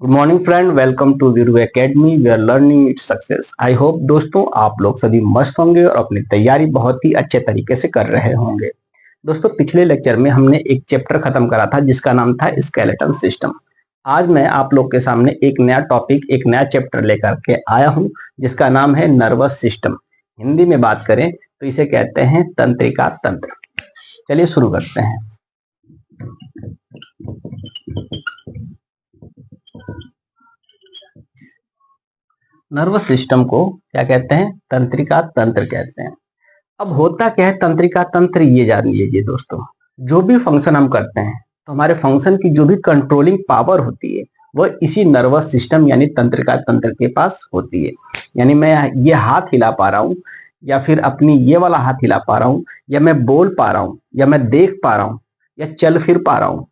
Good morning friend, welcome to Veeru Academy. We are learning it success. I hope दोस्तों आप लोग सभी मस्त होंगे और अपनी तैयारी बहुत ही अच्छे तरीके से कर रहे होंगे। दोस्तों पिछले लेक्चर में हमने एक चैप्टर खत्म करा था जिसका नाम था स्केलेटन सिस्टम। आज मैं आप लोग के सामने एक नया टॉपिक, एक नया चैप्टर लेकर के आया हूं जिसका नाम है नर्वस सिस्टम। हिंदी में बात करें तो इसे कहते हैं तंत्रिका तंत्र। चलिए शुरू करते हैं। नर्वस सिस्टम को क्या कहते हैं? तंत्रिका तंत्र कहते हैं। अब होता क्या है तंत्रिका तंत्र, ये जान लीजिए दोस्तों। जो भी फंक्शन हम करते हैं तो हमारे फंक्शन की जो भी कंट्रोलिंग पावर होती है वह इसी नर्वस सिस्टम यानी तंत्रिका तंत्र के पास होती है। यानी मैं ये हाथ हिला पा रहा हूँ या फिर अपनी ये वाला हाथ हिला पा रहा हूँ, या मैं बोल पा रहा हूँ, या मैं देख पा रहा हूँ, या चल फिर पा रहा हूँ,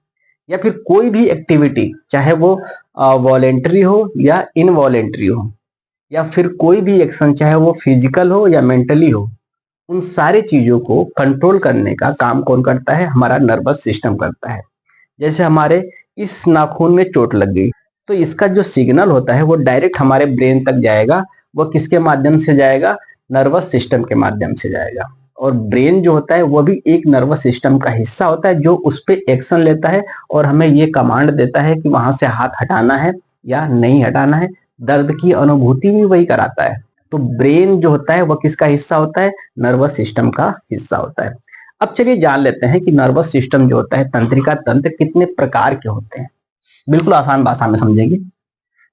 या फिर कोई भी एक्टिविटी चाहे वो वॉलेंट्री हो या इनवॉलेंट्री हो, या फिर कोई भी एक्शन चाहे वो फिजिकल हो या मेंटली हो, उन सारी चीजों को कंट्रोल करने का काम कौन करता है? हमारा नर्वस सिस्टम करता है। जैसे हमारे इस नाखून में चोट लग गई तो इसका जो सिग्नल होता है वो डायरेक्ट हमारे ब्रेन तक जाएगा। वो किसके माध्यम से जाएगा? नर्वस सिस्टम के माध्यम से जाएगा। और ब्रेन जो होता है वो भी एक नर्वस सिस्टम का हिस्सा होता है जो उस पर एक्शन लेता है और हमें ये कमांड देता है कि वहां से हाथ हटाना है या नहीं हटाना है। दर्द की अनुभूति भी वही कराता है। तो ब्रेन जो होता है वह किसका हिस्सा होता है? नर्वस सिस्टम का हिस्सा होता है। अब चलिए जान लेते हैं कि नर्वस सिस्टम जो होता है, तंत्रिका तंत्र, कितने प्रकार के होते हैं। बिल्कुल आसान भाषा में समझेंगे।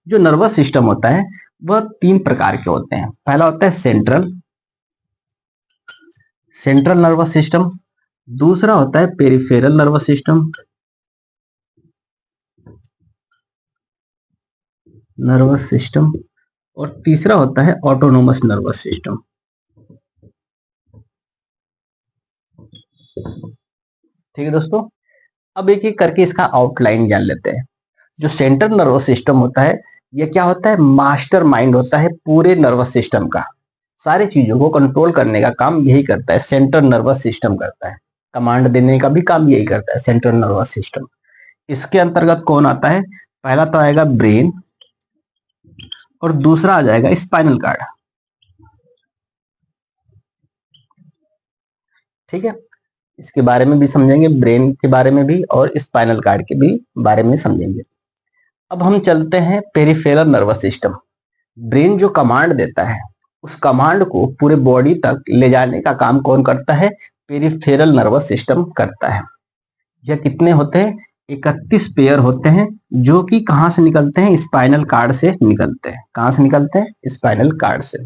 जो नर्वस सिस्टम होता है वह तीन प्रकार के होते हैं। पहला होता है सेंट्रल सेंट्रल नर्वस सिस्टम। दूसरा होता है peripheral nervous system, nervous system. और तीसरा होता है ऑटोनोमस नर्वस सिस्टम। ठीक है दोस्तों, अब एक एक करके इसका आउटलाइन जान लेते हैं। जो सेंट्रल नर्वस सिस्टम होता है ये क्या होता है? मास्टर माइंड होता है पूरे नर्वस सिस्टम का। सारी चीजों को कंट्रोल करने का काम यही करता है, सेंट्रल नर्वस सिस्टम करता है। कमांड देने का भी काम यही करता है सेंट्रल नर्वस सिस्टम। इसके अंतर्गत कौन आता है? पहला तो आएगा ब्रेन और दूसरा आ जाएगा स्पाइनल कार्ड। ठीक है, इसके बारे में भी समझेंगे, ब्रेन के बारे में भी और स्पाइनल कार्ड के भी बारे में समझेंगे। अब हम चलते हैं पेरिफेरल नर्वस सिस्टम। ब्रेन जो कमांड देता है उस कमांड को पूरे बॉडी तक ले जाने का काम कौन करता है? पेरिफेरल नर्वस सिस्टम करता है। यह कितने होते हैं? 31 पेयर होते हैं जो कि कहां से निकलते हैं? स्पाइनल कार्ड से निकलते हैं। कहां से निकलते हैं? स्पाइनल कार्ड से।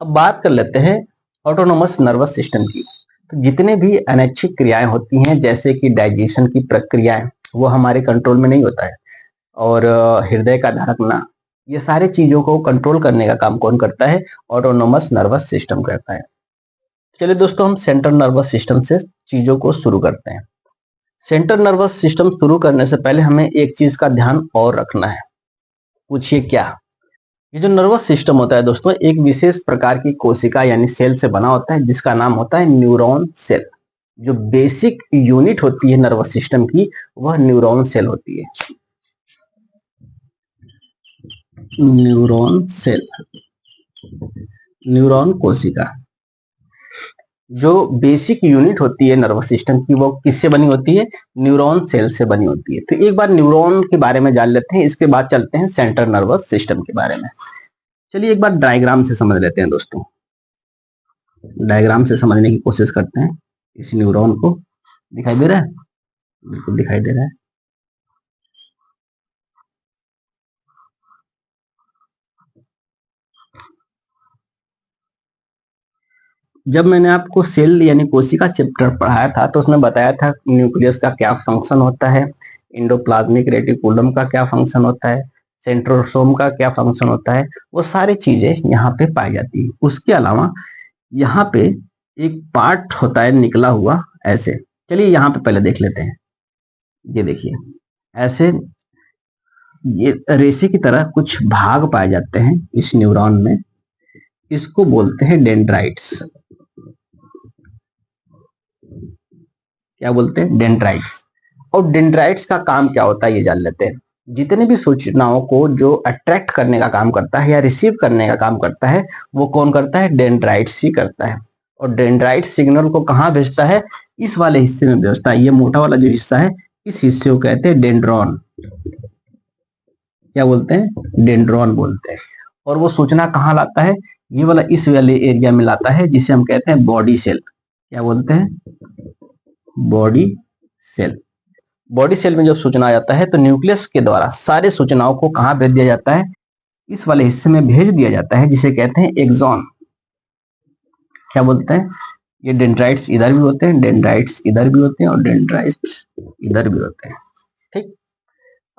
अब बात कर लेते हैं ऑटोनोमस नर्वस सिस्टम की। तो जितने भी अनैच्छिक क्रियाएं होती हैं जैसे कि डाइजेशन की प्रक्रियाएं, वो हमारे कंट्रोल में नहीं होता है। और हृदय का धड़कना, ये सारी चीजों को कंट्रोल करने का काम कौन करता है? ऑटोनोमस नर्वस सिस्टम करता है। चलिए दोस्तों, हम सेंट्रल नर्वस सिस्टम से चीजों को शुरू करते हैं। सेंट्रल नर्वस सिस्टम शुरू करने से पहले हमें एक चीज का ध्यान और रखना है। पूछिए क्या? ये जो नर्वस सिस्टम होता है दोस्तों, एक विशेष प्रकार की कोशिका यानी सेल से बना होता है जिसका नाम होता है न्यूरॉन सेल। जो बेसिक यूनिट होती है नर्वस सिस्टम की वह न्यूरॉन सेल होती है। न्यूरॉन सेल, न्यूरॉन कोशिका। जो बेसिक यूनिट होती है नर्वस सिस्टम की वो किससे बनी होती है? न्यूरॉन सेल से बनी होती है। तो एक बार न्यूरॉन के बारे में जान लेते हैं, इसके बाद चलते हैं सेंट्रल नर्वस सिस्टम के बारे में। चलिए एक बार डायग्राम से समझ लेते हैं दोस्तों। डायग्राम से समझने की कोशिश करते हैं इस न्यूरॉन को। दिखाई दे रहा है? बिल्कुल दिखाई दे रहा है। जब मैंने आपको सेल यानी कोशिका चैप्टर पढ़ाया था तो उसमें बताया था न्यूक्लियस का क्या फंक्शन होता है, इंडोप्लाज्मिक रेटिकुलम का क्या फंक्शन होता है, सेंट्रोसोम का क्या फंक्शन होता है। वो सारी चीजें यहाँ पे पाई जाती है। उसके अलावा यहाँ पे एक पार्ट होता है निकला हुआ ऐसे। चलिए यहाँ पे पहले देख लेते हैं। ये देखिए ऐसे ये रेशे की तरह कुछ भाग पाए जाते हैं इस न्यूरॉन में। इसको बोलते हैं डेंड्राइट्स। क्या बोलते हैं? डेंड्राइट्स। और डेंड्राइट्स का काम क्या होता है ये जान लेते हैं। जितने भी सूचनाओं को जो अट्रैक्ट करने का काम करता है या रिसीव करने का काम करता है वो कौन करता है, डेंड्राइट्स ही करता है। और डेंड्राइट सिग्नल को कहाँ भेजता है, इस वाले हिस्से में भेजता है। ये मोटा वाला जो हिस्सा है इस हिस्से को कहते हैं डेंड्रॉन। क्या बोलते हैं, डेंड्रॉन बोलते हैं। और वो सूचना कहाँ लाता है, ये वाला इस वाले एरिया में लाता है जिसे हम कहते हैं बॉडी सेल। क्या बोलते हैं, बॉडी सेल। बॉडी सेल में जब सूचना आ जाता है तो न्यूक्लियस के द्वारा सारे सूचनाओं को कहाँ भेज दिया जाता है, इस वाले हिस्से में भेज दिया जाता है जिसे कहते हैं एक्सॉन। क्या बोलते हैं, ये डेंड्राइट्स इधर भी होते हैं, डेंड्राइट्स इधर भी होते हैं और डेंड्राइट्स इधर भी होते हैं। ठीक,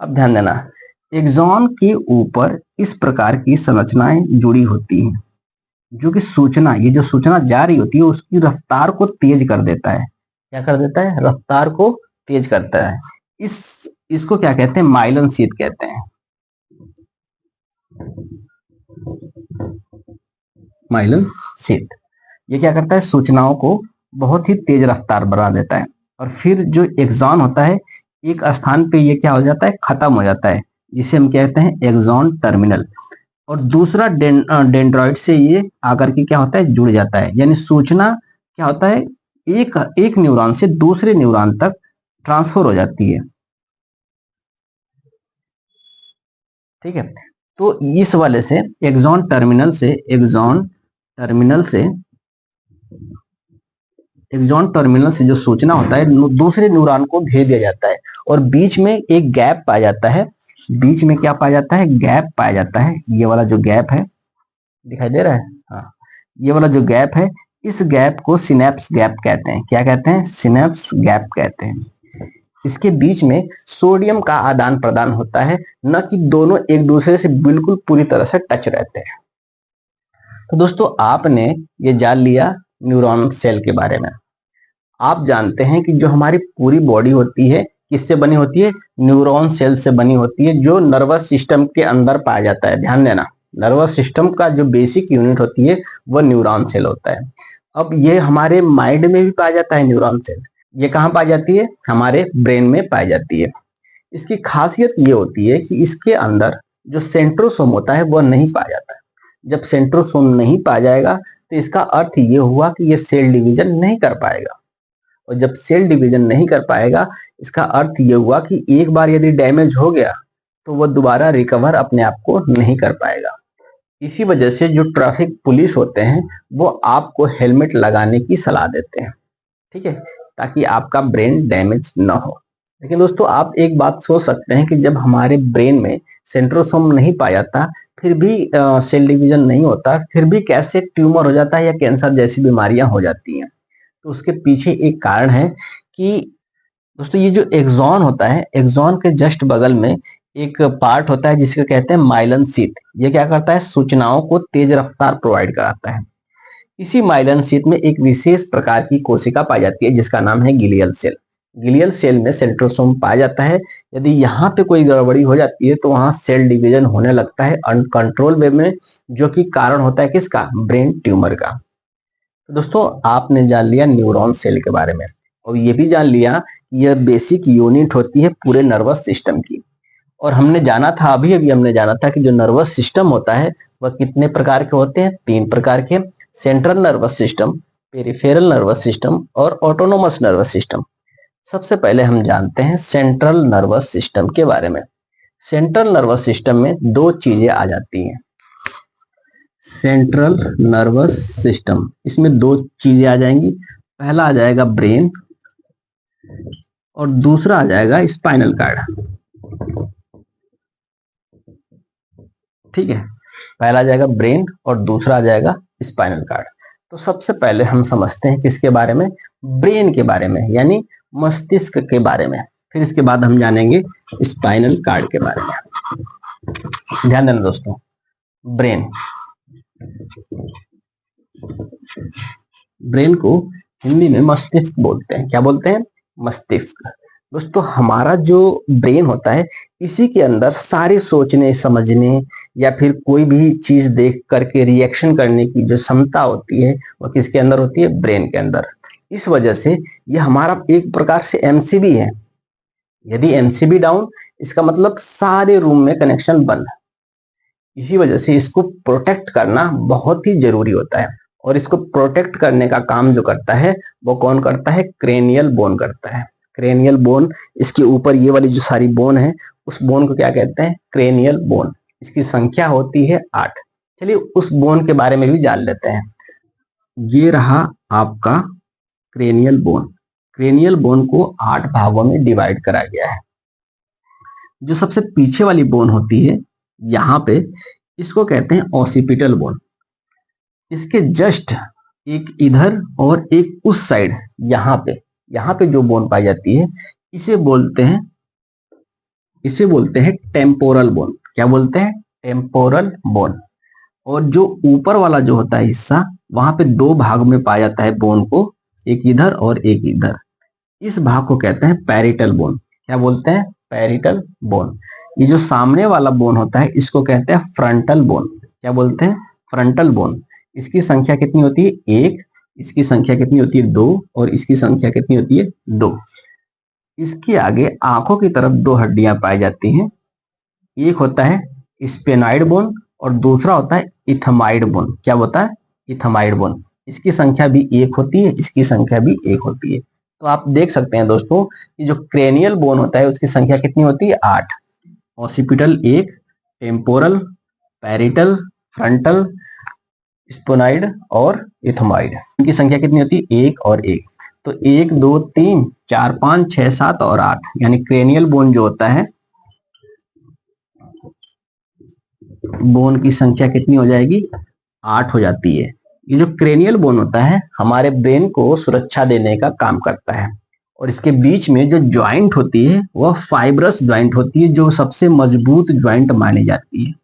अब ध्यान देना, एक्सॉन के ऊपर इस प्रकार की संरचनाएं जुड़ी होती हैं जो कि सूचना, ये जो सूचना जा रही होती है उसकी रफ्तार को तेज कर देता है। क्या कर देता है, रफ्तार को तेज करता है। इसको क्या कहते हैं, माइलन शीथ कहते हैं। माइलन शीथ ये क्या करता है, सूचनाओं को बहुत ही तेज रफ्तार बना देता है। और फिर जो एक्सॉन होता है एक स्थान पे ये क्या हो जाता है, खत्म हो जाता है, जिसे हम कहते हैं एक्सॉन टर्मिनल। और दूसरा डेंड्रॉइड से ये आकर के क्या होता है, जुड़ जाता है। यानी सूचना क्या होता है, एक न्यूरॉन से दूसरे न्यूरॉन तक ट्रांसफर हो जाती है। ठीक है, तो इस वाले से एक्सॉन टर्मिनल से जो सूचना होता है दूसरे न्यूरॉन को भेज दिया जाता है। और बीच में एक गैप पाया जाता है, बीच में क्या पाया जाता है, गैप पाया जाता है। ये वाला जो गैप है, दिखाई दे रहा है, हाँ, ये वाला जो गैप है, इस गैप को सिनेप्स गैप कहते हैं। क्या कहते हैं, सिनेप्स गैप कहते हैं। इसके बीच में सोडियम का आदान प्रदान होता है, न कि दोनों एक दूसरे से बिल्कुल पूरी तरह से टच रहते हैं। तो दोस्तों आपने ये जान लिया न्यूरॉन सेल के बारे में। आप जानते हैं कि जो हमारी पूरी बॉडी होती है किससे बनी होती है, न्यूरॉन सेल से बनी होती है, जो नर्वस सिस्टम के अंदर पाया जाता है। ध्यान देना, नर्वस सिस्टम का जो बेसिक यूनिट होती है वो न्यूरॉन सेल होता है। अब ये हमारे माइंड में भी पाया जाता है न्यूरॉन सेल। ये कहाँ पाई जाती है, हमारे ब्रेन में पाई जाती है। इसकी खासियत ये होती है कि इसके अंदर जो सेंट्रोसोम होता है वह नहीं पाया जाता है। जब सेंट्रोसोम नहीं पाया जाएगा तो इसका अर्थ ये हुआ कि ये सेल डिवीजन नहीं कर पाएगा। और जब सेल डिवीजन नहीं कर पाएगा इसका अर्थ ये हुआ कि एक बार यदि डैमेज हो गया तो वह दोबारा रिकवर अपने आप को नहीं कर पाएगा। इसी वजह से जो ट्रैफिक पुलिस होते हैं वो आपको हेलमेट लगाने की सलाह देते हैं, ठीक है, ताकि आपका ब्रेन डैमेज न हो। लेकिन दोस्तों आप एक बात सोच सकते हैं कि जब हमारे ब्रेन में सेंट्रोसोम नहीं पाया जाता, फिर भी सेल डिवीजन नहीं होता, फिर भी कैसे ट्यूमर हो जाता है या कैंसर जैसी बीमारियां हो जाती हैं। तो उसके पीछे एक कारण है कि दोस्तों ये जो एक्सॉन होता है, एक्सॉन के जस्ट बगल में एक पार्ट होता है जिसको कहते हैं माइलन शीथ। ये क्या करता है, सूचनाओं को तेज रफ्तार प्रोवाइड कराता है। इसी माइलन शीथ में एक विशेष प्रकार की कोशिका पाई जाती है जिसका नाम है गिलियल सेल। गिलियल सेल में सेंट्रोसोम पाया जाता है। यदि यहाँ पे कोई गड़बड़ी हो जाती है तो वहां सेल डिवीजन होने लगता है अनकंट्रोल वे में, जो कि कारण होता है किसका, ब्रेन ट्यूमर का। तो दोस्तों आपने जान लिया न्यूरॉन सेल के बारे में, और ये भी जान लिया यह बेसिक यूनिट होती है पूरे नर्वस सिस्टम की। और हमने जाना था, अभी अभी हमने जाना था कि जो नर्वस सिस्टम होता है वह कितने प्रकार के होते हैं, 3 प्रकार के, central nervous system, peripheral nervous system और ऑटोनोमस नर्वस सिस्टम। सबसे पहले हम जानते हैं सेंट्रल नर्वस सिस्टम के बारे में। सेंट्रल नर्वस सिस्टम में 2 चीजें आ जाती हैं। सेंट्रल नर्वस सिस्टम, इसमें 2 चीजें आ जाएंगी। पहला आ जाएगा ब्रेन और दूसरा आ जाएगा स्पाइनल कार्ड। ठीक है, पहला आ जाएगा ब्रेन और दूसरा आ जाएगा स्पाइनल कार्ड। तो सबसे पहले हम समझते हैं किसके बारे में, ब्रेन के बारे में, यानी मस्तिष्क के बारे में। फिर इसके बाद हम जानेंगे स्पाइनल कार्ड के बारे में। ध्यान देना दोस्तों, ब्रेन, ब्रेन को हिंदी में मस्तिष्क बोलते हैं। क्या बोलते हैं, मस्तिष्क। दोस्तों हमारा जो ब्रेन होता है इसी के अंदर सारे सोचने समझने या फिर कोई भी चीज देख करके रिएक्शन करने की जो क्षमता होती है वो किसके अंदर होती है, ब्रेन के अंदर। इस वजह से ये हमारा एक प्रकार से एमसीबी है, यदि एमसीबी डाउन, इसका मतलब सारे रूम में कनेक्शन बंद। इसी वजह से इसको प्रोटेक्ट करना बहुत ही जरूरी होता है, और इसको प्रोटेक्ट करने का काम जो करता है वो कौन करता है? क्रेनियल बोन करता है। क्रेनियल बोन, इसके ऊपर ये वाली जो सारी बोन है, उस बोन को क्या कहते हैं? Cranial bone. इसकी संख्या होती है 8। चलिए उस बोन के बारे में भी जान लेते हैं। ये रहा आपका क्रेनियल बोन। क्रेनियल बोन को 8 भागों में डिवाइड करा गया है। जो सबसे पीछे वाली बोन होती है यहाँ पे, इसको कहते हैं ऑसिपिटल बोन। इसके जस्ट एक इधर और एक उस साइड, यहाँ पे जो बोन पाई जाती है, इसे बोलते हैं टेम्पोरल बोन। क्या बोलते हैं? Temporal bone. और जो ऊपर वाला जो होता है हिस्सा, वहां पे 2 भाग में पाया जाता है बोन को, एक इधर और एक इधर। इस भाग को कहते हैं पैरिटल बोन। क्या बोलते हैं? Parietal bone. ये जो सामने वाला बोन होता है, इसको कहते हैं फ्रंटल बोन। क्या बोलते हैं? Frontal bone. इसकी संख्या कितनी होती है? 1। इसकी संख्या कितनी होती है? 2। और इसकी संख्या कितनी होती है? 2। इसके आगे आंखों की तरफ 2 हड्डियां पाई जाती हैं। एक होता है स्पेनाइड बोन और दूसरा होता है इथमाइड बोन। क्या होता है? इथमाइड बोन। इसकी संख्या भी 1 होती है, इसकी संख्या भी 1 होती है। तो आप देख सकते हैं दोस्तों कि जो क्रेनियल बोन होता है उसकी संख्या कितनी होती है? 8। ऑसिपिटल 1, टेम्पोरल, पैरिटल, फ्रंटल, स्पोनाइड और इथमाइड। इनकी संख्या कितनी होती है? 1 और 1। तो 1 2 3 4 5 6 7 और 8, यानी क्रेनियल बोन जो होता है, बोन की संख्या कितनी हो जाएगी? 8 हो जाती है। ये जो क्रेनियल बोन होता है हमारे ब्रेन को सुरक्षा देने का काम करता है, और इसके बीच में जो ज्वाइंट होती है वह फाइब्रस ज्वाइंट होती है, जो सबसे मजबूत ज्वाइंट मानी जाती है।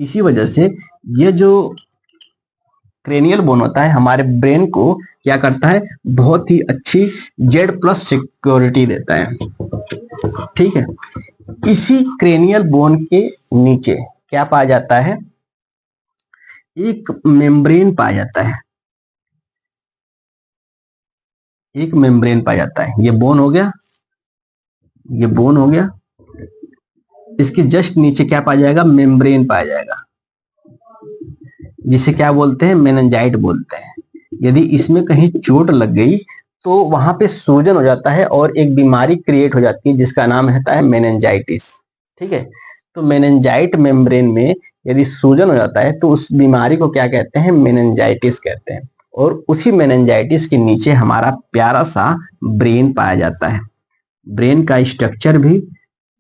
इसी वजह से ये जो क्रेनियल बोन होता है हमारे ब्रेन को क्या करता है? बहुत ही अच्छी Z+ सिक्योरिटी देता है। ठीक है। इसी क्रेनियल बोन के नीचे क्या पाया जाता है? एक मेम्ब्रेन पाया जाता है। एक मेम्ब्रेन पाया जाता है। ये बोन हो गया, ये बोन हो गया। इसके जस्ट नीचे क्या पाया जाएगा? मेम्ब्रेन पाया जाएगा, जिसे क्या बोलते हैं? मेनिंजाइट बोलते हैं। यदि इसमें कहीं चोट लग गई तो वहां पे सूजन हो जाता है और एक बीमारी क्रिएट हो जाती है जिसका नाम होता है मेनिंजाइटिस। ठीक है। तो मेनिंजाइट मेम्ब्रेन में यदि सूजन हो जाता है तो उस बीमारी को क्या कहते हैं? मेनिंजाइटिस कहते हैं। और उसी मेनिंजाइटिस के नीचे हमारा प्यारा सा ब्रेन पाया जाता है। ब्रेन का स्ट्रक्चर भी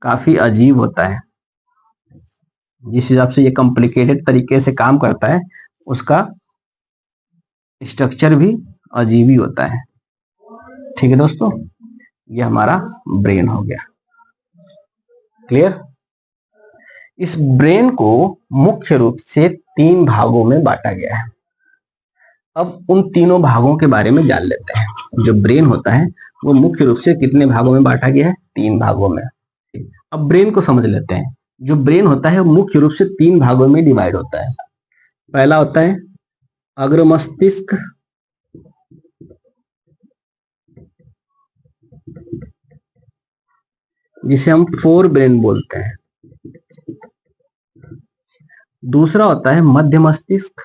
काफी अजीब होता है। जिस हिसाब से ये कॉम्प्लिकेटेड तरीके से काम करता है, उसका स्ट्रक्चर भी अजीब ही होता है। ठीक है दोस्तों, ये हमारा ब्रेन हो गया। क्लियर? इस ब्रेन को मुख्य रूप से 3 भागों में बांटा गया है। अब उन तीनों भागों के बारे में जान लेते हैं। जो ब्रेन होता है वो मुख्य रूप से कितने भागों में बांटा गया है? 3 भागों में। अब ब्रेन को समझ लेते हैं। जो ब्रेन होता है वो मुख्य रूप से 3 भागों में डिवाइड होता है। पहला होता है अग्र मस्तिष्क, जिसे हम फोर ब्रेन बोलते हैं। दूसरा होता है मध्य मस्तिष्क,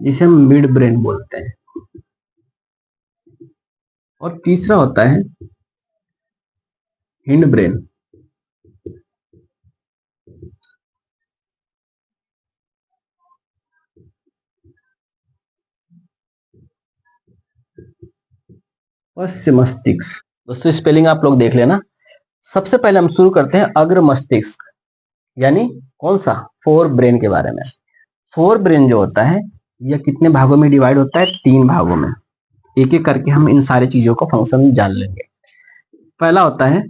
जिसे हम मिड ब्रेन बोलते हैं। और तीसरा होता है हिंड ब्रेन। पश्च मस्तिष्क। दोस्तों स्पेलिंग आप लोग देख लेना। सबसे पहले हम शुरू करते हैं अग्र मस्तिष्क, यानी कौन सा? फोर ब्रेन के बारे में। फोर ब्रेन जो होता है यह कितने भागों में डिवाइड होता है? 3 भागों में। एक एक करके हम इन सारी चीजों का फंक्शन जान लेंगे। पहला होता है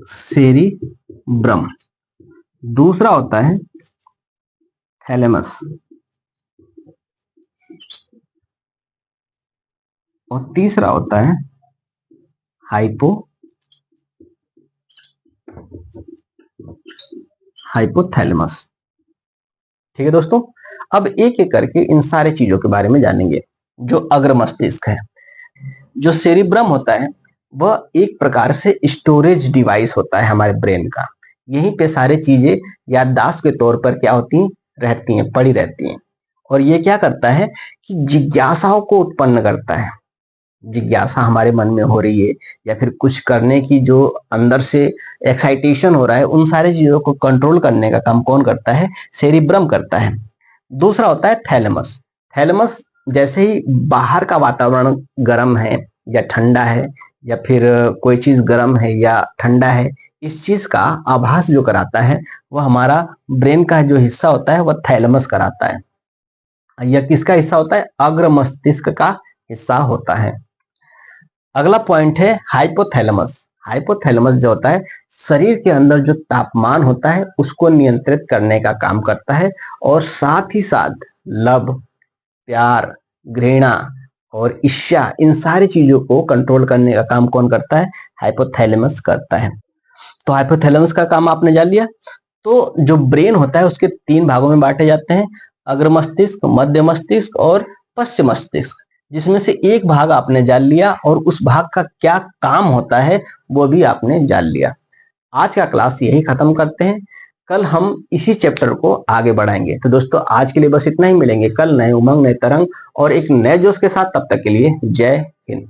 सेरिब्रम, दूसरा होता है थैलेमस, और तीसरा होता है हाइपोथैलेमस। ठीक है दोस्तों, अब एक एक करके इन सारे चीजों के बारे में जानेंगे। जो अग्र मस्तिष्क है, जो सेरिब्रम होता है, वह एक प्रकार से स्टोरेज डिवाइस होता है हमारे ब्रेन का। यहीं पे सारी चीजें याददाश्त के तौर पर क्या होती हैं, रहती हैं, पड़ी रहती हैं। और ये क्या करता है कि जिज्ञासाओं को उत्पन्न करता है। जिज्ञासा हमारे मन में हो रही है या फिर कुछ करने की जो अंदर से एक्साइटेशन हो रहा है, उन सारी चीजों को कंट्रोल करने का काम कौन करता है, सेरिब्रम करता है। दूसरा होता है थैलेमस। थैलेमस जैसे ही बाहर का वातावरण गर्म है या ठंडा है, या फिर कोई चीज गर्म है या ठंडा है, इस चीज का आभास जो कराता है वह हमारा ब्रेन का जो हिस्सा होता है वह थैलेमस कराता है। यह किसका हिस्सा होता है, अग्र मस्तिष्क का हिस्सा होता है। अगला पॉइंट है हाइपोथैलेमस। हाइपोथैलेमस जो होता है, शरीर के अंदर जो तापमान होता है उसको नियंत्रित करने का काम करता है, और साथ ही साथ लव, प्यार, घृणा और ईर्ष्या, इन सारी चीजों को कंट्रोल करने का काम कौन करता है, हाइपोथैलेमस करता है। तो हाइपोथैलेमस का काम आपने जान लिया। तो जो ब्रेन होता है उसके 3 भागों में बांटे जाते हैं, अग्र मस्तिष्क, मध्य मस्तिष्क और पश्चिम मस्तिष्क, जिसमें से एक भाग आपने जान लिया और उस भाग का क्या काम होता है वो भी आपने जान लिया। आज का क्लास यही खत्म करते हैं, कल हम इसी चैप्टर को आगे बढ़ाएंगे। तो दोस्तों आज के लिए बस इतना ही, मिलेंगे कल नए उमंग, नए तरंग और एक नए जोश के साथ। तब तक के लिए जय हिंद।